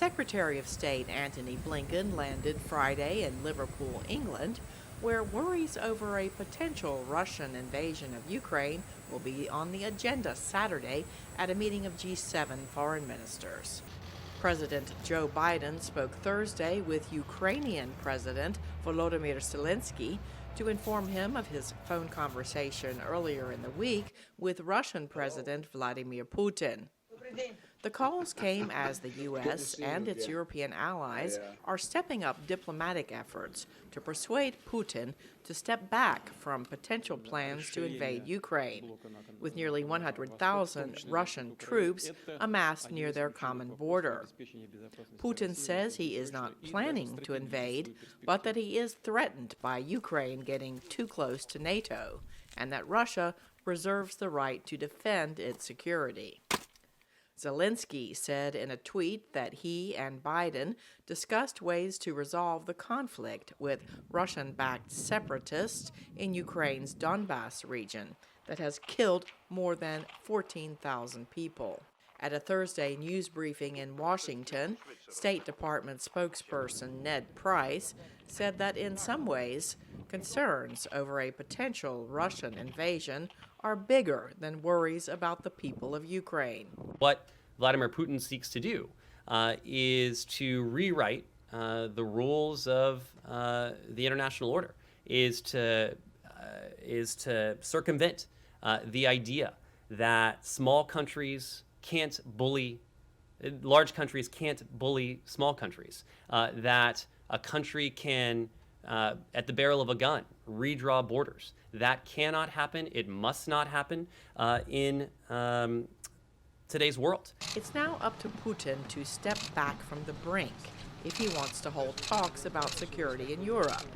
Secretary of State Antony Blinken landed Friday in Liverpool, England, where worries over a potential Russian invasion of Ukraine will be on the agenda Saturday at a meeting of G7 foreign ministers. President Joe Biden spoke Thursday with Ukrainian President Volodymyr Zelensky to inform him of his phone conversation earlier in the week with Russian President Vladimir Putin. The calls came as the U.S. and its European allies are stepping up diplomatic efforts to persuade Putin to step back from potential plans to invade Ukraine, with nearly 100,000 Russian troops amassed near their common border. Putin says he is not planning to invade, but that he is threatened by Ukraine getting too close to NATO, and that Russia reserves the right to defend its security. Zelensky said in a tweet that he and Biden discussed ways to resolve the conflict with Russian-backed separatists in Ukraine's Donbas region that has killed more than 14,000 people. At a Thursday news briefing in Washington, State Department spokesperson Ned Price said that in some ways, concerns over a potential Russian invasion are bigger than worries about the people of Ukraine. What Vladimir Putin seeks to do is to rewrite the rules of the international order, is to circumvent the idea that small countries can't bully, large countries can't bully small countries, that a country can, at the barrel of a gun, redraw borders. That cannot happen. It must not happen in today's world. It's now up to Putin to step back from the brink if he wants to hold talks about security in Europe.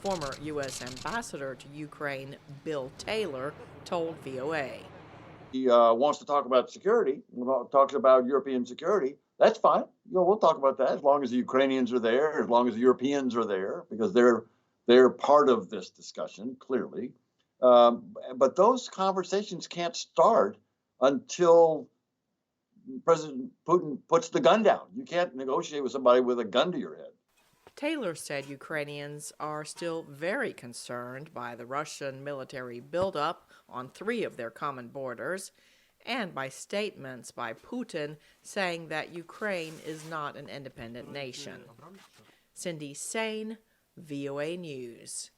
Former U.S. Ambassador to Ukraine, Bill Taylor, told VOA. He wants to talk about security, talks about European security. That's fine. We'll talk about that as long as the Ukrainians are there, as long as the Europeans are there, because they're part of this discussion, clearly. But those conversations can't start until President Putin puts the gun down. You can't negotiate with somebody with a gun to your head. Taylor said Ukrainians are still very concerned by the Russian military buildup on 3 of their common borders and by statements by Putin saying that Ukraine is not an independent nation. Cindy Saine, VOA News.